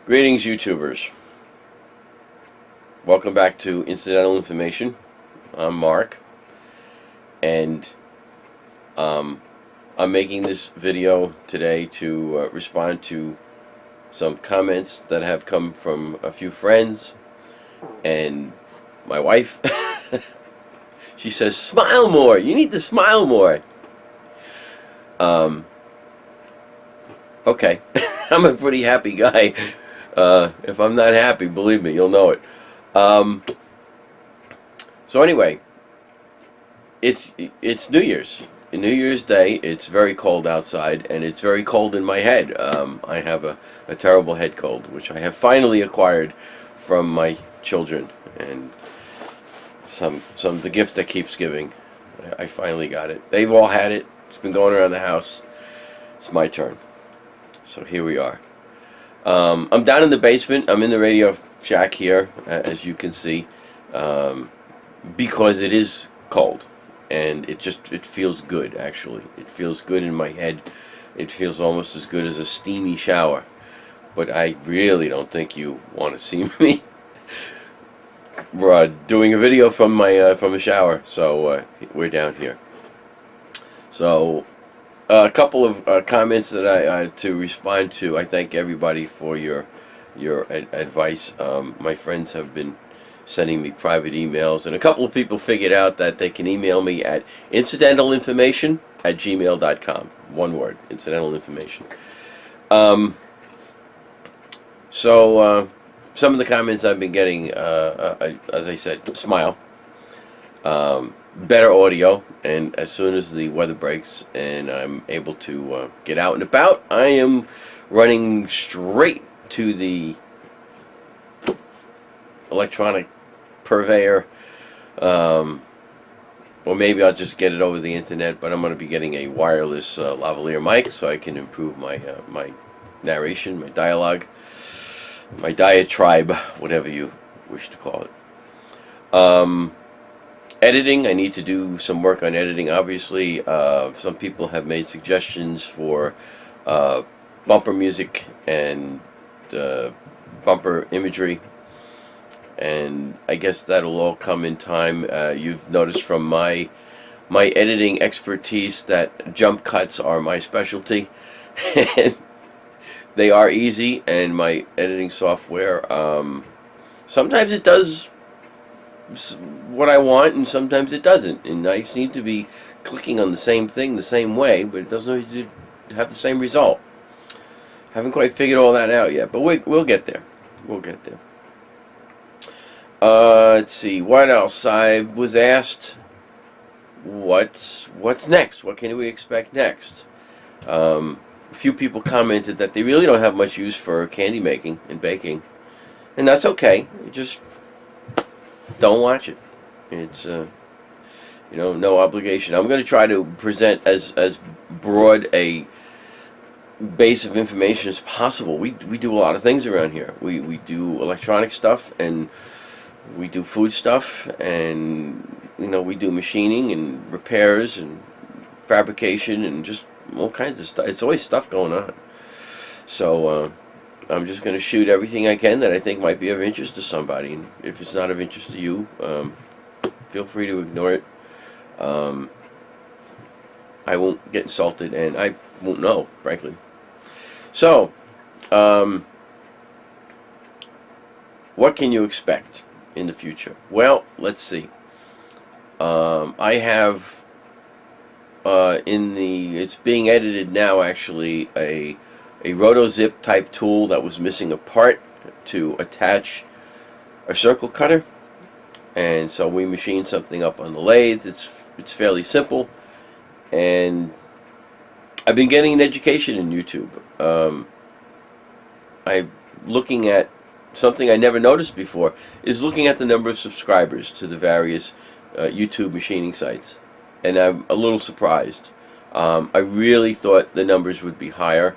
Greetings, YouTubers. Welcome back to Incidental Information. I'm Mark, and I'm making this video today to respond to some comments that have come from a few friends and my wife. She says, "Smile more. You need to smile more." Okay, I'm a pretty happy guy. If I'm not happy, believe me, you'll know it. So anyway, it's New Year's. New Year's Day. It's very cold outside, and it's very cold in my head. I have a terrible head cold, which I have finally acquired from my children, and the gift that keeps giving. I finally got it. They've all had it. It's been going around the house. It's my turn. So here we are. I'm down in the basement. I'm in the Radio Shack here, as you can see, because it is cold, and it feels good. Actually, it feels good in my head. It feels almost as good as a steamy shower. But I really don't think you want to see me doing a video from a shower. So we're down here. So a couple of comments that I to respond to. I thank everybody for your advice. My friends have been sending me private emails, and a couple of people figured out that they can email me at incidentalinformation@gmail.com. One word, incidentalinformation. So some of the comments I've been getting, as I said, smile. Better audio, and as soon as the weather breaks and I'm able to get out and about, I am running straight to the electronic purveyor, or maybe I'll just get it over the internet, but I'm going to be getting a wireless lavalier mic so I can improve my my narration, my dialogue, my diatribe, whatever you wish to call it. Editing, I need to do some work on editing, obviously. Some people have made suggestions for bumper music and bumper imagery, and I guess that'll all come in time. You've noticed from my editing expertise that jump cuts are my specialty. And they are easy, and my editing software, sometimes it does what I want, and sometimes it doesn't, and I seem to be clicking on the same thing the same way, but it doesn't always have the same result. Haven't quite figured all that out yet, but we'll get there. We'll get there. Let's see, what else? I was asked what's next. What can we expect next? A few people commented that they really don't have much use for candy making and baking, and that's okay. Just don't watch it. It's no obligation. I'm going to try to present as broad a base of information as possible. We do a lot of things around here. We do electronic stuff, and we do food stuff, and we do machining and repairs and fabrication and just all kinds of stuff. It's always stuff going on. So I'm just going to shoot everything I can that I think might be of interest to somebody. And if it's not of interest to you, feel free to ignore it. I won't get insulted, and I won't know, frankly. So, what can you expect in the future? Well, let's see. I have it's being edited now, actually, a RotoZip type tool that was missing a part to attach a circle cutter, and so we machined something up on the lathe. It's fairly simple, and I've been getting an education in YouTube. I'm looking at something I never noticed before, is looking at the number of subscribers to the various YouTube machining sites, and I'm a little surprised. I really thought the numbers would be higher,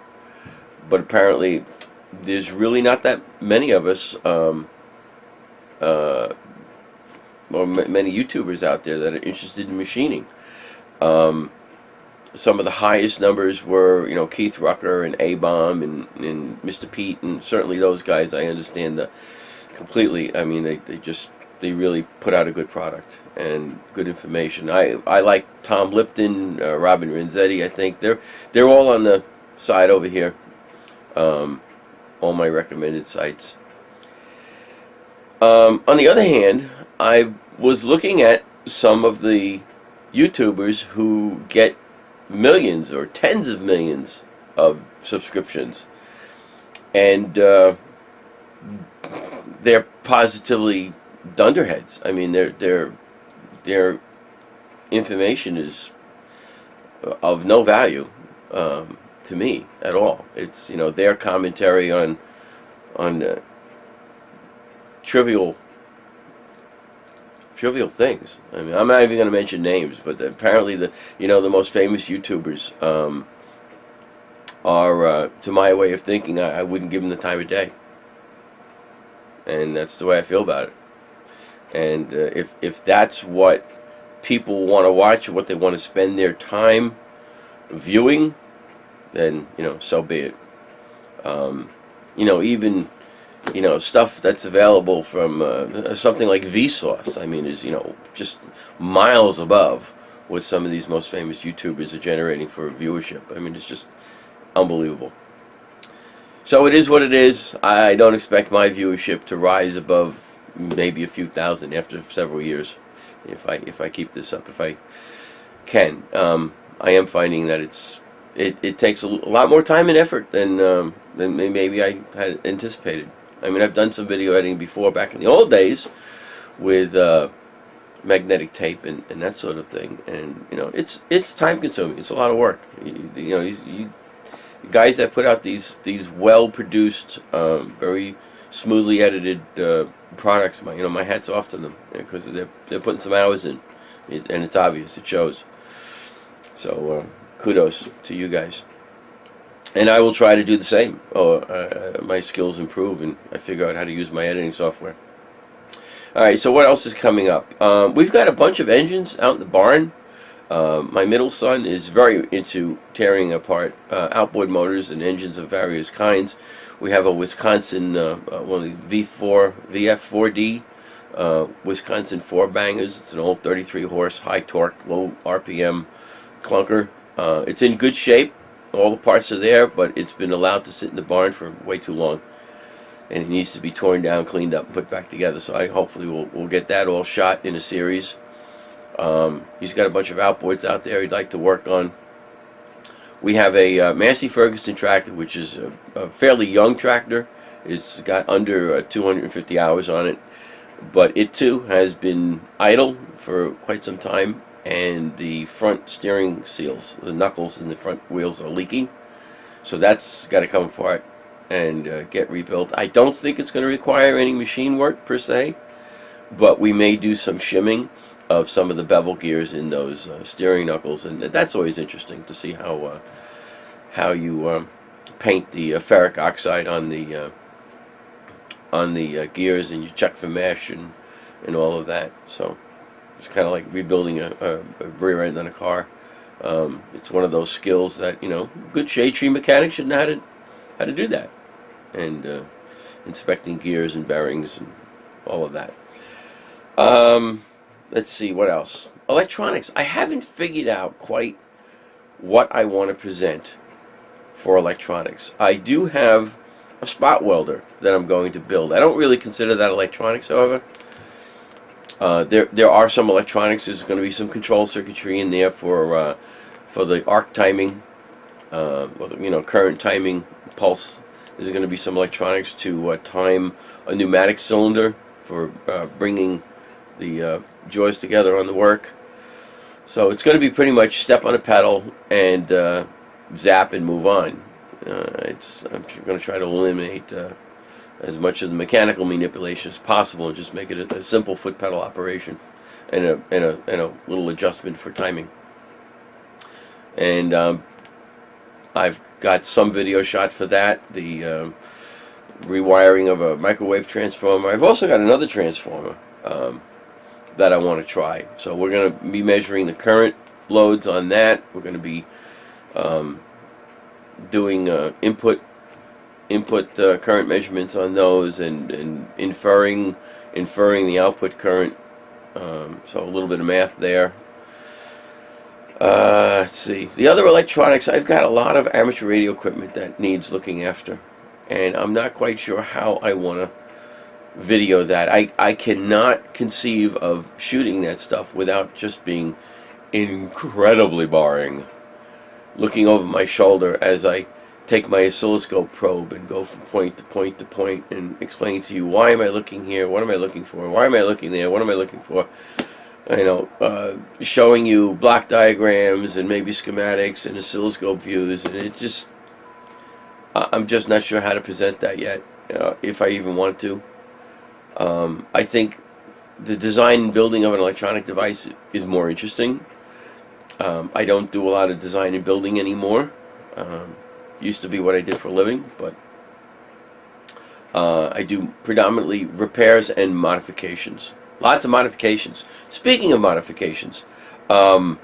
but apparently there's really not that many of us, or many YouTubers out there that are interested in machining. some of the highest numbers were, Keith Rucker and A-Bomb and Mr. Pete, and certainly those guys, I understand that completely. I mean, they really put out a good product and good information. I like Tom Lipton, Robin Renzetti. I think they're all on the side over here. All my recommended sites. On the other hand, I was looking at some of the YouTubers who get millions or tens of millions of subscriptions, and they're positively dunderheads. I mean, their information is of no value to me at all. It's their commentary on trivial things. I mean, I'm not even going to mention names, but apparently the most famous YouTubers are, to my way of thinking, I wouldn't give them the time of day, and that's the way I feel about it. And if that's what people want to watch, or what they want to spend their time viewing, then so be it. Even stuff that's available from something like Vsauce, I mean, is just miles above what some of these most famous YouTubers are generating for viewership. I mean, it's just unbelievable. So it is what it is. I don't expect my viewership to rise above maybe a few thousand after several years, if I keep this up, if I can. I am finding that it takes a lot more time and effort than maybe I had anticipated. I mean, I've done some video editing before, back in the old days, with magnetic tape and that sort of thing, and it's time consuming. It's a lot of work. You guys that put out these well produced, very smoothly edited products, my hat's off to them, because they're putting some hours in, and it's obvious. It shows. So kudos to you guys. And I will try to do the same. My skills improve, and I figure out how to use my editing software. Alright, so what else is coming up? We've got a bunch of engines out in the barn. My middle son is very into tearing apart outboard motors and engines of various kinds. We have a Wisconsin, one of the VF4D Wisconsin 4-bangers. It's an old 33 horse, high torque, low RPM clunker. It's in good shape. All the parts are there, but it's been allowed to sit in the barn for way too long, and it needs to be torn down, cleaned up, and put back together. So I hopefully we'll get that all shot in a series. He's got a bunch of outboards out there he'd like to work on. We have a Massey Ferguson tractor, which is a fairly young tractor. It's got under 250 hours on it, but it too has been idle for quite some time, and the front steering seals, the knuckles in the front wheels, are leaking. So that's got to come apart and get rebuilt. I don't think it's going to require any machine work per se, but we may do some shimming of some of the bevel gears in those steering knuckles, and that's always interesting to see how you paint the ferric oxide on the gears, and you check for mesh and all of that. So it's kind of like rebuilding a rear end on a car. It's one of those skills that good shade tree mechanic should know how to do that, and inspecting gears and bearings and all of that. Let's see, what else? Electronics. I haven't figured out quite what I want to present for electronics. I do have a spot welder that I'm going to build. I don't really consider that electronics, however. There are some electronics. There's going to be some control circuitry in there for the arc timing, current timing, pulse. There's going to be some electronics to time a pneumatic cylinder for bringing the joys together on the work. So it's going to be pretty much step on a pedal and zap and move on. I'm going to try to eliminate as much of the mechanical manipulation as possible and just make it a simple foot pedal operation and a little adjustment for timing. And I've got some video shot for that, the rewiring of a microwave transformer. I've also got another transformer that I want to try. So we're going to be measuring the current loads on that. We're going to be doing input current measurements on those, and inferring the output current. So a little bit of math there. Let's see. The other electronics, I've got a lot of amateur radio equipment that needs looking after, and I'm not quite sure how I want to video that. I cannot conceive of shooting that stuff without just being incredibly boring, looking over my shoulder as I take my oscilloscope probe and go from point to point to point and explain to you, why am I looking here, what am I looking for, why am I looking there, what am I looking for, showing you block diagrams and maybe schematics and oscilloscope views, and it just, I'm just not sure how to present that yet, if I even want to. I think the design and building of an electronic device is more interesting. I don't do a lot of design and building anymore. Used to be what I did for a living, but I do predominantly repairs and modifications. Lots of modifications. Speaking of modifications, in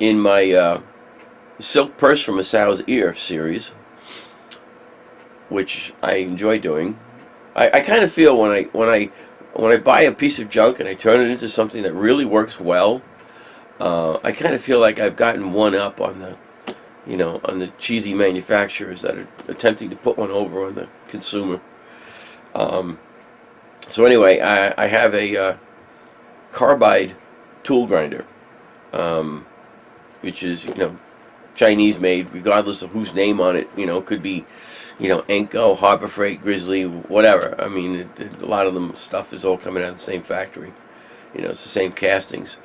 my Silk Purse from a Sow's Ear series, which I enjoy doing, I kind of feel when I buy a piece of junk and I turn it into something that really works well, I kind of feel like I've gotten one up on the on the cheesy manufacturers that are attempting to put one over on the consumer. So anyway, I have a carbide tool grinder, which is Chinese made, regardless of whose name on it. Could be Enco, Harbor Freight, Grizzly, whatever. I mean, a lot of them stuff is all coming out of the same factory. It's the same castings.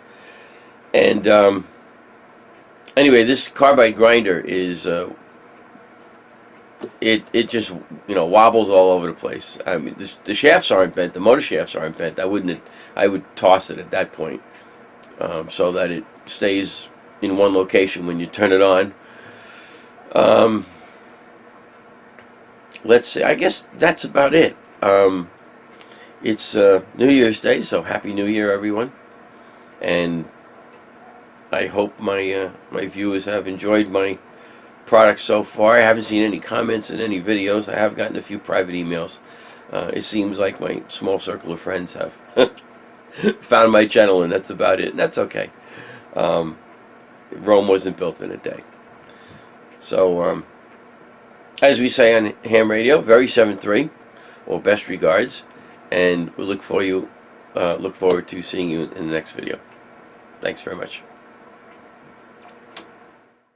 And anyway, this carbide grinder is it just wobbles all over the place. I mean, the shafts aren't bent, the motor shafts aren't bent. I would toss it at that point, so that it stays in one location when you turn it on. Let's see. I guess that's about it. It's New Year's Day, so Happy New Year, everyone. And I hope my viewers have enjoyed my products so far. I haven't seen any comments in any videos. I have gotten a few private emails. It seems like my small circle of friends have found my channel, and that's about it. And that's okay. Rome wasn't built in a day. So, as we say on ham radio, very 7-3, or best regards, and we look forward to seeing you in the next video. Thanks very much.